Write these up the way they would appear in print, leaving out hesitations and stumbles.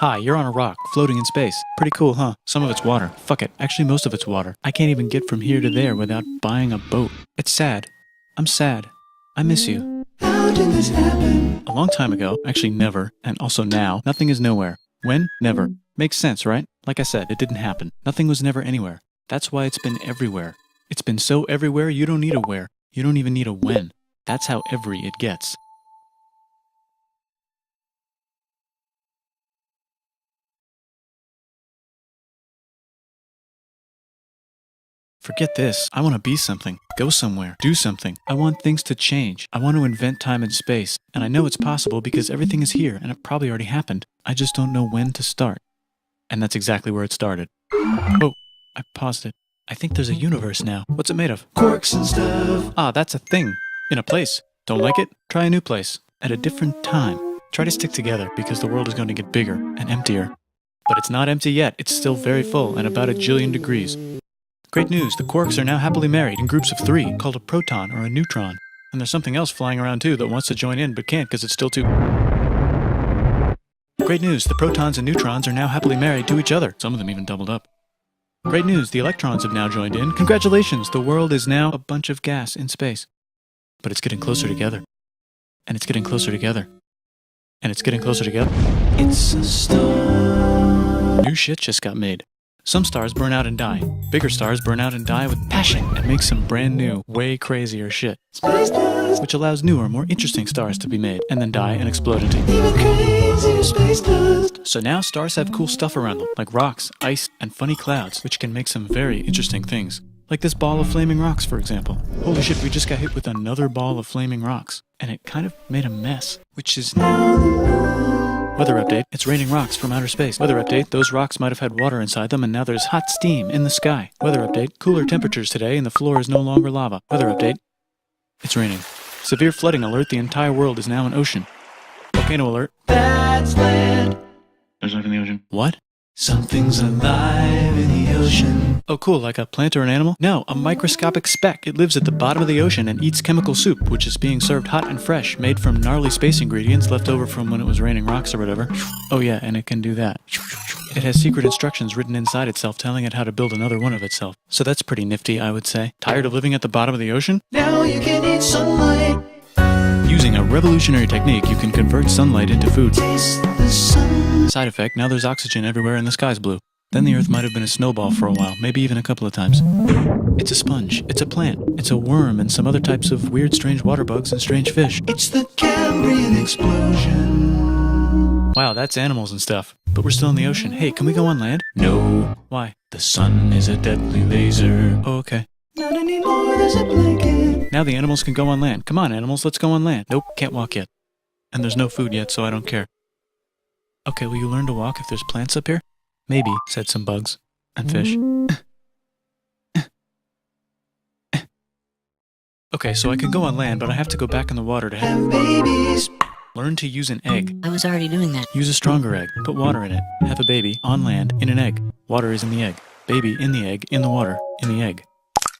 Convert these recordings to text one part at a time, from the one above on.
Hi, you're on a rock, floating in space. Pretty cool, huh? Some of it's water. Fuck it. Actually, most of it's water. I can't even get from here to there without buying a boat. It's sad. I'm sad. I miss you. How did this happen? A long time ago, actually never, and also now, nothing is nowhere. When? Never. Makes sense, right? Like I said, it didn't happen. Nothing was never anywhere. That's why it's been everywhere. It's been so everywhere you don't need a where. You don't even need a when. That's how every it gets. Forget this. I want to be something. Go somewhere. Do something. I want things to change. I want to invent time and space. And I know it's possible because everything is here and it probably already happened. I just don't know when to start. And that's exactly where it started. Oh, I paused it. I think there's a universe now. What's it made of? Quarks and stuff. Ah, that's a thing. In a place. Don't like it? Try a new place. At a different time. Try to stick together because the world is going to get bigger and emptier. But it's not empty yet. It's still very full and about 1 jillion degrees. Great news, the quarks are now happily married in groups of 3, called a proton or a neutron. And there's something else flying around too that wants to join in but can't because it's still too... Great news, the protons and neutrons are now happily married to each other. Some of them even doubled up. Great news, the electrons have now joined in. Congratulations, the world is now a bunch of gas in space. But it's getting closer together. And it's getting closer together. And it's getting closer together. It's a star. New shit just got made. Some stars burn out and die. Bigger stars burn out and die with passion and make some brand new, way crazier shit. Space dust. Which allows newer, more interesting stars to be made and then die and explode into... Even crazier space dust. So now stars have cool stuff around them, like rocks, ice, and funny clouds, which can make some very interesting things. Like this ball of flaming rocks, for example. Holy shit, we just got hit with another ball of flaming rocks. And it kind of made a mess, which is... Weather update, it's raining rocks from outer space. Weather update, those rocks might have had water inside them and now there's hot steam in the sky. Weather update, cooler temperatures today and the floor is no longer lava. Weather update, it's raining. Severe flooding alert, the entire world is now an ocean. Volcano alert. That's land. There's life in the ocean. What? Something's alive in the ocean. Oh cool, like a plant or an animal? No, a microscopic speck. It lives at the bottom of the ocean and eats chemical soup, which is being served hot and fresh, made from gnarly space ingredients left over from when it was raining rocks or whatever. Oh yeah, and it can do that. It has secret instructions written inside itself telling it how to build another one of itself. So that's pretty nifty, I would say. Tired of living at the bottom of the ocean? Now you can eat sunlight. Using a revolutionary technique, you can convert sunlight into food. Taste the sun. Side effect, now there's oxygen everywhere and the sky's blue. Then the Earth might have been a snowball for a while, maybe even a couple of times. It's a sponge, it's a plant, it's a worm and some other types of weird strange water bugs and strange fish. It's the Cambrian explosion. Wow, that's animals and stuff. But we're still in the ocean. Hey, can we go on land? No. Why? The sun is a deadly laser. Oh, okay. Not anymore, there's a blanket. Now the animals can go on land. Come on, animals, let's go on land. Nope, can't walk yet. And there's no food yet, so I don't care. Okay, will you learn to walk if there's plants up here? Maybe, said some bugs. And fish. Okay, so I can go on land, but I have to go back in the water to Have babies. learn to use an egg. I was already doing that. Use a stronger egg. Put water in it. Have a baby on land in an egg. Water is in the egg. Baby in the egg, in the water, in the egg.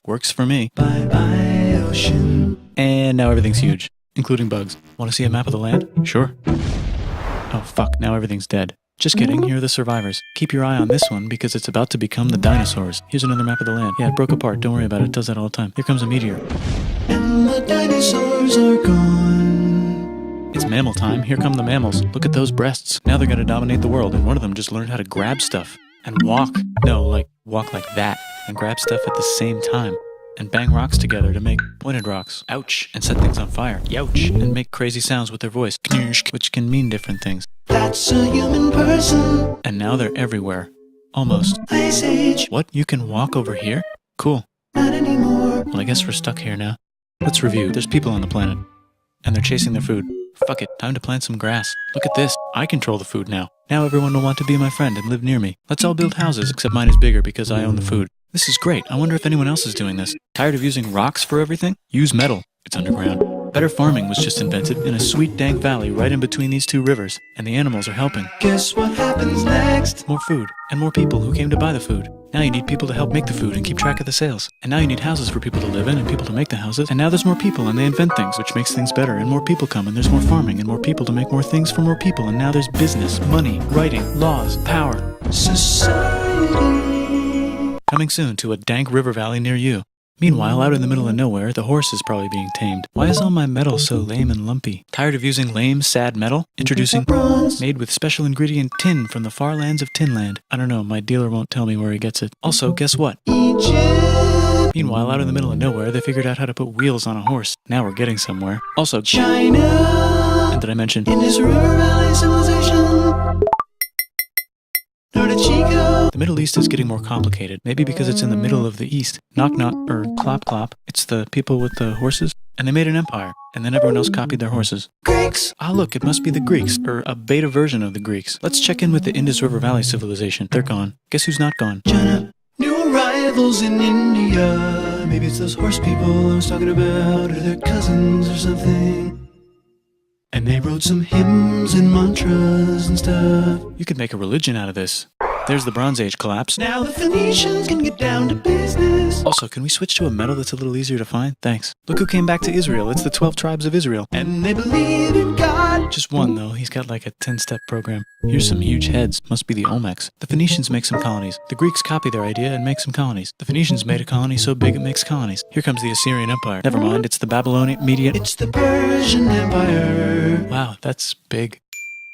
Works for me. Bye bye, ocean. And now everything's huge, including bugs. Want to see a map of the land? Sure. Oh fuck, now everything's dead. Just kidding, here are the survivors. Keep your eye on this one because it's about to become the dinosaurs. Here's another map of the land. Yeah, it broke apart, don't worry about it, it does that all the time. Here comes a meteor. And the dinosaurs are gone. It's mammal time, here come the mammals. Look at those breasts. Now they're gonna dominate the world and one of them just learned how to grab stuff. And walk. No, like, walk like that. And grab stuff at the same time. And bang rocks together to make pointed rocks. Ouch. And set things on fire. Youch. And make crazy sounds with their voice. Knirsch, which can mean different things. That's a human person. And now they're everywhere. Almost. Ice Age. What? You can walk over here? Cool. Not anymore. Well, I guess we're stuck here now. Let's review. There's people on the planet. And they're chasing their food. Fuck it. Time to plant some grass. Look at this. I control the food now. Now everyone will want to be my friend and live near me. Let's all build houses, except mine is bigger because I own the food. This is great. I wonder if anyone else is doing this. Tired of using rocks for everything? Use metal. It's underground. Better farming was just invented in a sweet dank valley right in between these two rivers, and the animals are helping. Guess what happens next? More food, and more people who came to buy the food. Now you need people to help make the food and keep track of the sales. And now you need houses for people to live in and people to make the houses. And now there's more people and they invent things, which makes things better. And more people come and there's more farming and more people to make more things for more people. And now there's business, money, writing, laws, power. Society. Coming soon to a dank river valley near you. Meanwhile, out in the middle of nowhere, the horse is probably being tamed. Why is all my metal so lame and lumpy? Tired of using lame, sad metal? Introducing bronze, made with special ingredient tin from the far lands of Tinland. I don't know, my dealer won't tell me where he gets it. Also, guess what? Egypt. Meanwhile, out in the middle of nowhere, they figured out how to put wheels on a horse. Now we're getting somewhere. Also, China. and did I mention Indus River Valley Civilization. Chico. the Middle East is getting more complicated. Maybe because it's in the middle of the East. Knock knock, or clop clop. It's the people with the horses. And they made an empire. And then everyone else copied their horses. Greeks. Ah, look, it must be the Greeks, or a beta version of the Greeks. Let's check in with the Indus River Valley civilization. They're gone. Guess who's not gone? China. New arrivals in India. Maybe it's those horse people I was talking about, or their cousins or something. And they wrote some hymns and mantras and stuff. You could make a religion out of this. There's the Bronze Age collapse. Now the Phoenicians can get down to business. Also, can we switch to a metal that's a little easier to find? Thanks. Look who came back to Israel. It's the 12 tribes of Israel. And they believe in God. Just one, though. He's got like a 10-step program. Here's some huge heads. Must be the Olmecs. The Phoenicians make some colonies. The Greeks copy their idea and make some colonies. The Phoenicians made a colony so big it makes colonies. Here comes the Assyrian Empire. Never mind, it's the Babylonian Median. It's the Persian Empire. Wow, that's big.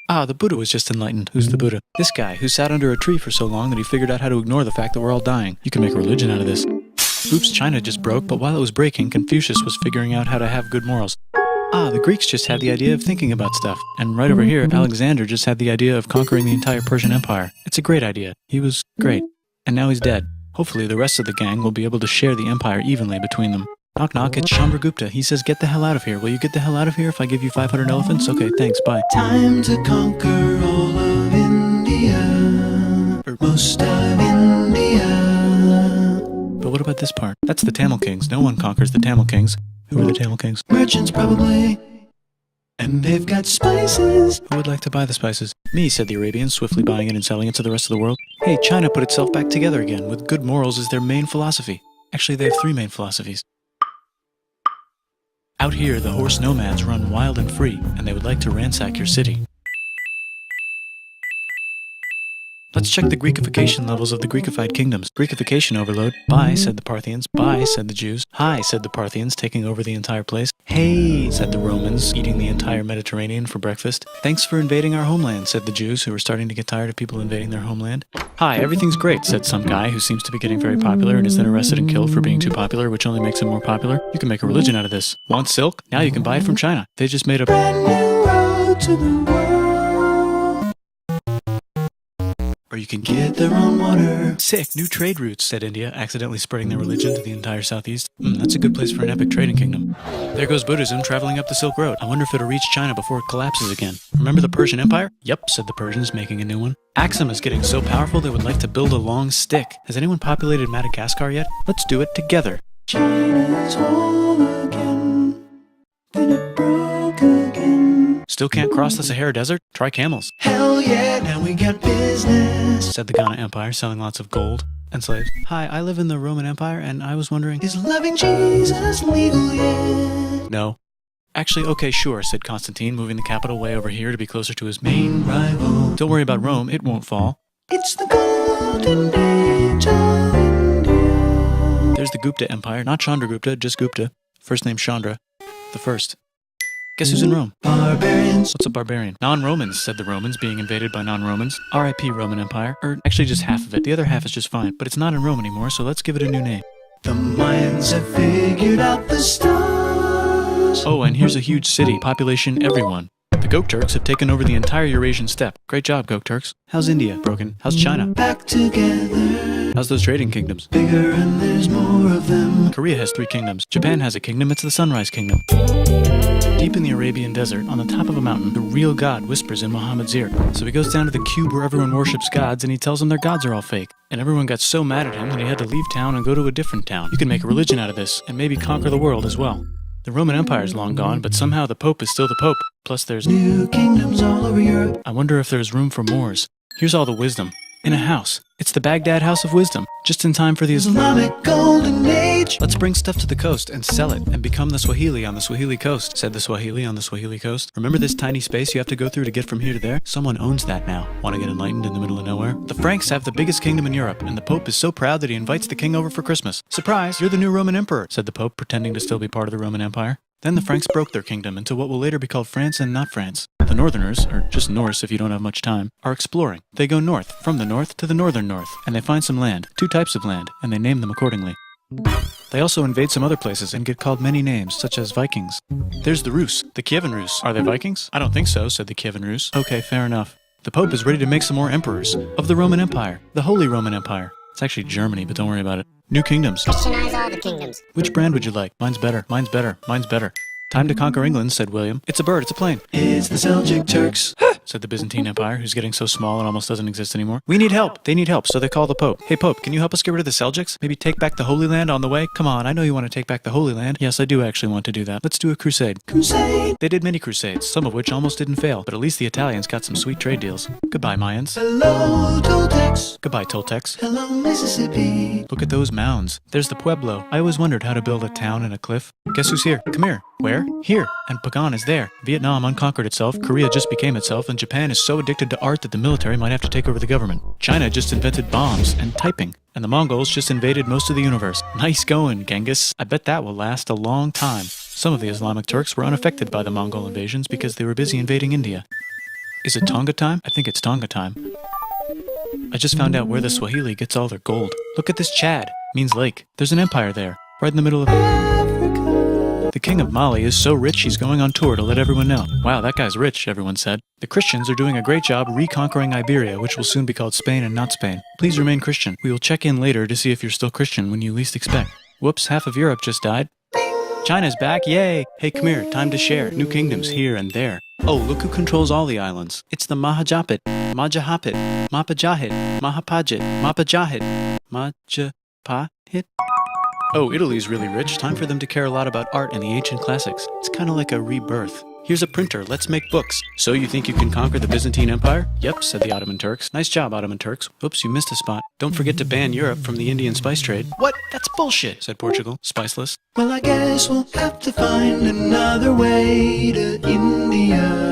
Ah, the Buddha was just enlightened. Who's the Buddha? This guy, who sat under a tree for so long that he figured out how to ignore the fact that we're all dying. You can make a religion out of this. Oops, China just broke, but while it was breaking, Confucius was figuring out how to have good morals. Ah, the Greeks just had the idea of thinking about stuff. And right over here, Alexander just had the idea of conquering the entire Persian Empire. It's a great idea. He was great. And now he's dead. Hopefully the rest of the gang will be able to share the empire evenly between them. Knock knock, it's Chandragupta. He says, get the hell out of here. Will you get the hell out of here if I give you 500 elephants? Okay, thanks, bye. Time to conquer all of India. Or most of India. But what about this part? That's the Tamil Kings. No one conquers the Tamil Kings. Who are the Tamil Kings? Merchants probably. And they've got spices. Who would like to buy the spices? Me, said the Arabians, swiftly buying it and selling it to the rest of the world. Hey, China put itself back together again, with good morals as their main philosophy. Actually, they have 3 main philosophies. Out here, the horse nomads run wild and free, and they would like to ransack your city. Let's check the Greekification levels of the Greekified kingdoms. Greekification overload. Bye, said the Parthians. Bye, said the Jews. Hi, said the Parthians, taking over the entire place. Hey, said the Romans, eating the entire Mediterranean for breakfast. Thanks for invading our homeland, said the Jews, who were starting to get tired of people invading their homeland. Hi, everything's great, said some guy who seems to be getting very popular and is then arrested and killed for being too popular, which only makes him more popular. You can make a religion out of this. Want silk? Now you can buy it from China. They just made a Brand new road to the world. or you can Get their own water. Sick, new trade routes, said India, accidentally spreading their religion to the entire southeast. That's a good place for an epic trading kingdom. There goes Buddhism traveling up the Silk Road. I wonder if it'll reach China before it collapses again. Remember the Persian Empire? Yep, said the Persians, making a new one. Axum is getting so powerful they would like to build a long stick. Has anyone populated Madagascar yet? Let's do it together. China's home again. Then it broke again. Still can't cross the Sahara Desert? Try camels, Hell yeah, now we got business. said the Ghana Empire, selling lots of gold and slaves. Hi, I live in the Roman Empire, and I was wondering... Is loving Jesus legal yet? No. Actually, okay, sure, said Constantine, moving the capital way over here to be closer to his main... Rival. Don't worry about Rome, it won't fall. It's the golden age of India. There's the Gupta Empire, not Chandragupta, just Gupta. First name Chandra. The first. Guess who's in Rome? Barbarians. What's a barbarian? Non-Romans, said the Romans, being invaded by non-Romans. R.I.P. Roman Empire. Or actually just half of it. The other half is just fine. But it's not in Rome anymore, so let's give it a new name. The Mayans have figured out the stars. Oh, and here's a huge city. Population everyone. The Gokturks have taken over the entire Eurasian steppe. Great job, Gokturks. How's India? Broken. How's China? Back together. How's those trading kingdoms? Bigger and there's more of them. Korea has 3 kingdoms. Japan has a kingdom. It's the Sunrise Kingdom. Deep in the Arabian desert, on the top of a mountain, the real God whispers in Muhammad's ear. So he goes down to the cube where everyone worships gods, and he tells them their gods are all fake. And everyone got so mad at him that he had to leave town and go to a different town. You can make a religion out of this, and maybe conquer the world as well. The Roman Empire is long gone, but somehow the Pope is still the Pope. Plus there's New kingdoms all over Europe. I wonder if there's room for Moors. Here's all the wisdom. In a house. It's the Baghdad House of Wisdom, just in time for the Islamic Golden Age. Let's bring stuff to the coast and sell it and become the Swahili on the Swahili coast, said the Swahili on the Swahili coast. Remember this tiny space you have to go through to get from here to there? Someone owns that now. Want to get enlightened in the middle of nowhere? The Franks have the biggest kingdom in Europe, and the Pope is so proud that he invites the king over for Christmas. Surprise, you're the new Roman emperor, said the Pope, pretending to still be part of the Roman Empire. Then the Franks broke their kingdom into what will later be called France and not France. The Northerners, or just Norse if you don't have much time, are exploring. They go north, from the north to the northern north, and they find some land, 2 types of land, and they name them accordingly. They also invade some other places and get called many names, such as Vikings. There's the Rus, the Kievan Rus. Are they Vikings? I don't think so, said the Kievan Rus. Okay, fair enough. The Pope is ready to make some more emperors of the Roman Empire, the Holy Roman Empire. It's actually Germany, but don't worry about it. New kingdoms. Christianize all the kingdoms. Which brand would you like? Mine's better, mine's better, mine's better. Time to conquer England, said William. It's a bird, it's a plane. It's the Seljuk Turks. Said the Byzantine Empire, who's getting so small it almost doesn't exist anymore. We need help. They need help, so they call the Pope. Hey Pope, can you help us get rid of the Seljuks? Maybe take back the Holy Land on the way? Come on, I know you want to take back the Holy Land. Yes, I do actually want to do that. Let's do a crusade. Crusade. They did many crusades, some of which almost didn't fail, but at least the Italians got some sweet trade deals. Goodbye, Mayans. Hello, Toltecs. Goodbye, Toltecs. Hello, Mississippi. Look at those mounds. There's the Pueblo. I always wondered how to build a town in a cliff. Guess who's here? Come here. Where? Here. And Pagan is there. Vietnam unconquered itself, Korea just became itself, and Japan is so addicted to art that the military might have to take over the government. China just invented bombs and typing. And the Mongols just invaded most of the universe. Nice going, Genghis. I bet that will last a long time. Some of the Islamic Turks were unaffected by the Mongol invasions because they were busy invading India. Is it Tonga time? I think it's Tonga time. I just found out where the Swahili gets all their gold. Look at this Chad. Means lake. There's an empire there, right in the middle of Africa. The king of Mali is so rich he's going on tour to let everyone know. Wow, that guy's rich, everyone said. The Christians are doing a great job reconquering Iberia, which will soon be called Spain and not Spain. Please remain Christian. We will check in later to see if you're still Christian when you least expect. Whoops, half of Europe just died. China's back, yay! Hey, come here, time to share. New kingdoms here and there. Oh, look who controls all the islands. It's the Mahajapit, Majahapit, Mapajahit, Mahapajit, Mapajahit, Majapahit. Oh, Italy's really rich. Time for them to care a lot about art and the ancient classics. It's kind of like a rebirth. Here's a printer, let's make books. So you think you can conquer the Byzantine Empire? Yep, said the Ottoman Turks. Nice job, Ottoman Turks. Oops, you missed a spot. Don't forget to ban Europe from the Indian spice trade. What? That's bullshit, said Portugal, spiceless. Well, I guess we'll have to find another way to India.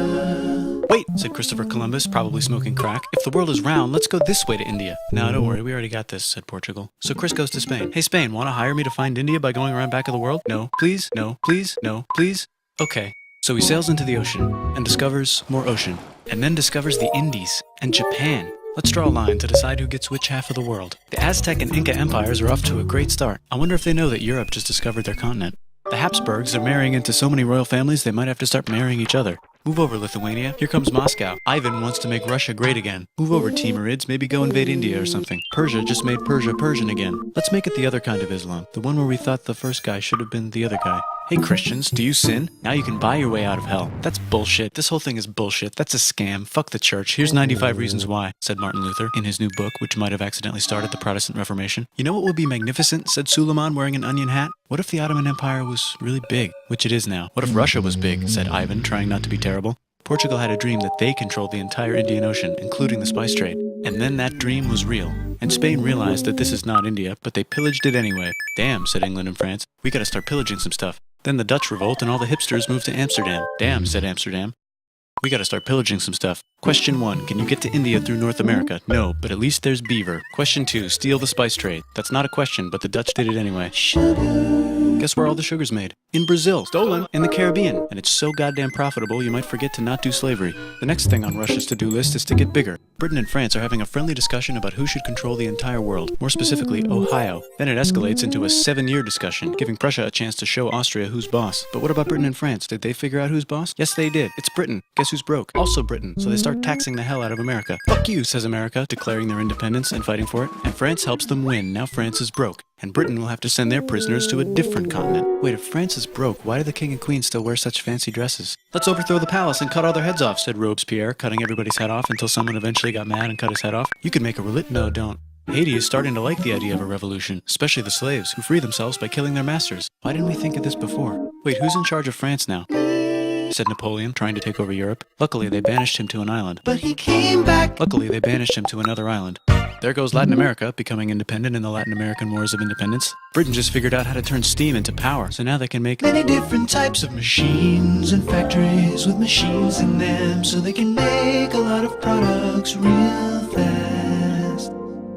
Wait, said Christopher Columbus, probably smoking crack. If the world is round, let's go this way to India. No, don't worry, we already got this, said Portugal. So Chris goes to Spain. Hey, Spain, want to hire me to find India by going around back of the world? No, please, no, please, no, please. Okay. So he sails into the ocean and discovers more ocean, and then discovers the Indies and Japan. Let's draw a line to decide who gets which half of the world. The Aztec and Inca empires are off to a great start. I wonder if they know that Europe just discovered their continent. The Habsburgs are marrying into so many royal families they might have to start marrying each other. Move over, Lithuania. Here comes Moscow. Ivan wants to make Russia great again. Move over, Timurids. Maybe go invade India or something. Persia just made Persia Persian again. Let's make it the other kind of Islam. The one where we thought the first guy should have been the other guy. Hey Christians, do you sin? Now you can buy your way out of hell. That's bullshit. This whole thing is bullshit. That's a scam. Fuck the church. Here's 95 reasons why, said Martin Luther in his new book, which might have accidentally started the Protestant Reformation. You know what would be magnificent, said Suleiman wearing an onion hat? What if the Ottoman Empire was really big, which it is now? What if Russia was big, said Ivan, trying not to be terrible. Portugal had a dream that they controlled the entire Indian Ocean, including the spice trade. And then that dream was real. And Spain realized that this is not India, but they pillaged it anyway. Damn, said England and France. We gotta start pillaging some stuff. Then the Dutch revolt and all the hipsters moved to Amsterdam. Damn, said Amsterdam. We gotta start pillaging some stuff. Question 1, can you get to India through North America? No, but at least there's beaver. Question 2, steal the spice trade. That's not a question, but the Dutch did it anyway. Sugar. Guess where all the sugar's made? In Brazil. Stolen. In the Caribbean. And it's so goddamn profitable you might forget to not do slavery. The next thing on Russia's to-do list is to get bigger. Britain and France are having a friendly discussion about who should control the entire world, more specifically Ohio. Then it escalates into a 7-year discussion, giving Prussia a chance to show Austria who's boss. But what about Britain and France? Did they figure out who's boss? Yes, they did. It's Britain. Guess who's broke? Also Britain. So they start taxing the hell out of America. Fuck you, says America, declaring their independence and fighting for it. And France helps them win. Now France is broke. And Britain will have to send their prisoners to a different continent. Wait, if France is broke, why do the king and queen still wear such fancy dresses? Let's overthrow the palace and cut all their heads off, said Robespierre, cutting everybody's head off until someone eventually got mad and cut his head off. You could make a No, don't. Haiti is starting to like the idea of a revolution, especially the slaves, who free themselves by killing their masters. Why didn't we think of this before? Wait, who's in charge of France now? Said Napoleon, trying to take over Europe. Luckily, they banished him to an island. But he came back. Luckily, they banished him to another island. There goes Latin America, becoming independent in the Latin American Wars of Independence. Britain just figured out how to turn steam into power, so now they can make many different types of machines and factories with machines in them, so they can make a lot of products real fast.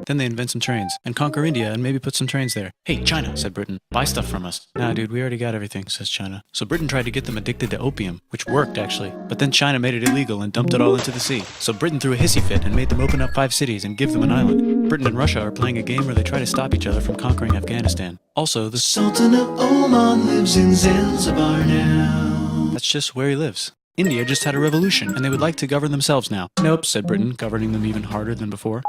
Then they invent some trains, and conquer India and maybe put some trains there. Hey, China, said Britain, buy stuff from us. Nah, dude, we already got everything, says China. So Britain tried to get them addicted to opium, which worked, actually. But then China made it illegal and dumped it all into the sea. So Britain threw a hissy fit and made them open up 5 cities and give them an island. Britain and Russia are playing a game where they try to stop each other from conquering Afghanistan. Also, the Sultan of Oman lives in Zanzibar now. That's just where he lives. India just had a revolution, and they would like to govern themselves now. Nope, said Britain, governing them even harder than before.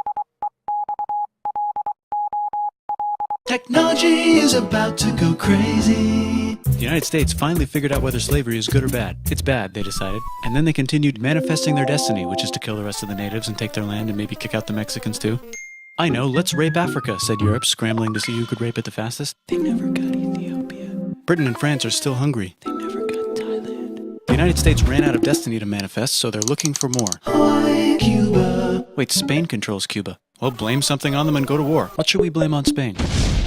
Technology is about to go crazy. The United States finally figured out whether slavery is good or bad. It's bad, they decided. And then they continued manifesting their destiny, which is to kill the rest of the natives and take their land and maybe kick out the Mexicans too. I know, let's rape Africa, said Europe, scrambling to see who could rape it the fastest. They never got Ethiopia. Britain and France are still hungry. They never got Thailand. The United States ran out of destiny to manifest, so they're looking for more. Hawaii, Cuba. Wait, Spain controls Cuba. Well, blame something on them and go to war. What should we blame on Spain?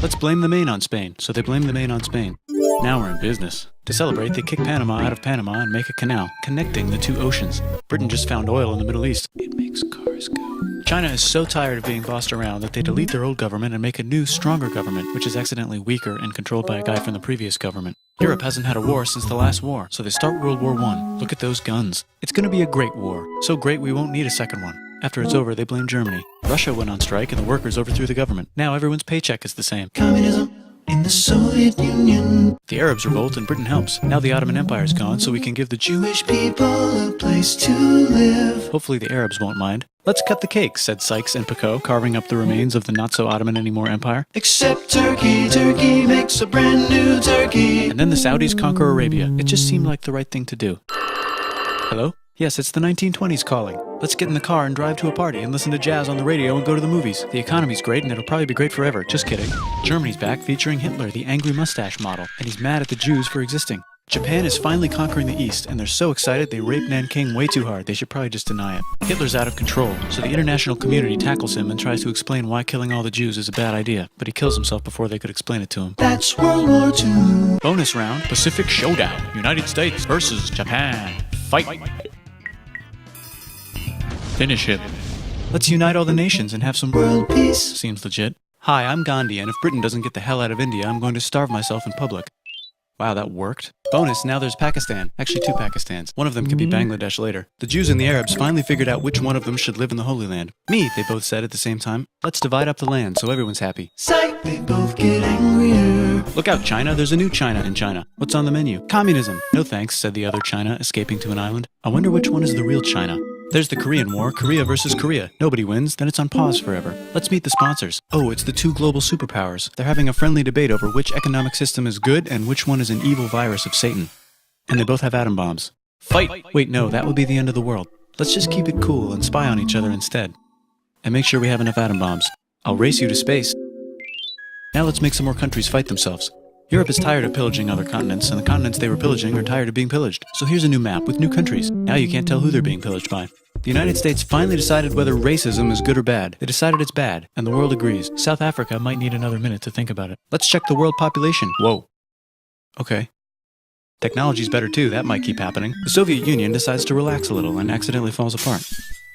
Let's blame the Maine on Spain. So they blame the Maine on Spain. Now we're in business. To celebrate, they kick Panama out of Panama and make a canal, connecting the 2 oceans. Britain just found oil in the Middle East. It makes cars go. China is so tired of being bossed around that they delete their old government and make a new, stronger government, which is accidentally weaker and controlled by a guy from the previous government. Europe hasn't had a war since the last war, so they start World War I. Look at those guns. It's gonna be a great war. So great we won't need a second one. After it's over, they blame Germany. Russia went on strike and the workers overthrew the government. Now everyone's paycheck is the same. Communism in the Soviet Union. The Arabs revolt and Britain helps. Now the Ottoman Empire's gone, so we can give the Jewish people a place to live. Hopefully the Arabs won't mind. Let's cut the cake, said Sykes and Picot, carving up the remains of the not-so-Ottoman-anymore empire. Except Turkey. Turkey makes a brand new Turkey. And then the Saudis conquer Arabia. It just seemed like the right thing to do. Hello? Yes, it's the 1920s calling. Let's get in the car and drive to a party and listen to jazz on the radio and go to the movies. The economy's great and it'll probably be great forever. Just kidding. Germany's back featuring Hitler, the angry mustache model, and he's mad at the Jews for existing. Japan is finally conquering the East, and they're so excited they rape Nanking way too hard. They should probably just deny it. Hitler's out of control, so the international community tackles him and tries to explain why killing all the Jews is a bad idea, but he kills himself before they could explain it to him. That's World War II. Bonus round, Pacific Showdown. United States versus Japan. Fight! Finish him. Let's unite all the nations and have some World peace. Seems legit. Hi, I'm Gandhi, and if Britain doesn't get the hell out of India, I'm going to starve myself in public. Wow, that worked. Bonus, now there's Pakistan. Actually, 2 Pakistans. One of them could be Bangladesh later. The Jews and the Arabs finally figured out which one of them should live in the Holy Land. Me, they both said at the same time. Let's divide up the land so everyone's happy. Psych, they both get angrier. Look out, China. There's a new China in China. What's on the menu? Communism. No thanks, said the other China, escaping to an island. I wonder which one is the real China. There's the Korean War, Korea versus Korea. Nobody wins, then it's on pause forever. Let's meet the sponsors. Oh, it's the 2 global superpowers. They're having a friendly debate over which economic system is good and which one is an evil virus of Satan. And they both have atom bombs. Fight! Wait, no, that would be the end of the world. Let's just keep it cool and spy on each other instead. And make sure we have enough atom bombs. I'll race you to space. Now let's make some more countries fight themselves. Europe is tired of pillaging other continents, and the continents they were pillaging are tired of being pillaged. So here's a new map with new countries. Now you can't tell who they're being pillaged by. The United States finally decided whether racism is good or bad. They decided it's bad, and the world agrees. South Africa might need another minute to think about it. Let's check the world population. Whoa. Okay. Technology's better too, that might keep happening. The Soviet Union decides to relax a little and accidentally falls apart.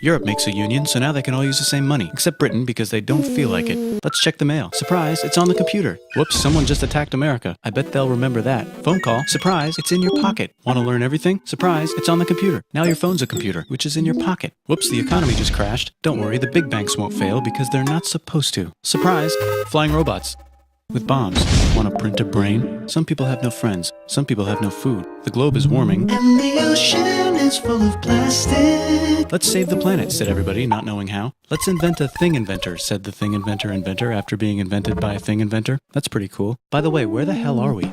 Europe makes a union, so now they can all use the same money, except Britain because they don't feel like it. Let's check the mail. Surprise, it's on the computer. Whoops, someone just attacked America. I bet they'll remember that. Phone call. Surprise, it's in your pocket. Want to learn everything? Surprise, it's on the computer. Now your phone's a computer, which is in your pocket. Whoops, the economy just crashed. Don't worry, the big banks won't fail because they're not supposed to. Surprise, flying robots. With bombs. Want to print a brain? Some people have no friends. Some people have no food. The globe is warming. And the ocean is full of plastic. Let's save the planet, said everybody, not knowing how. Let's invent a thing inventor, said the thing inventor after being invented by a thing inventor. That's pretty cool. By the way, where the hell are we?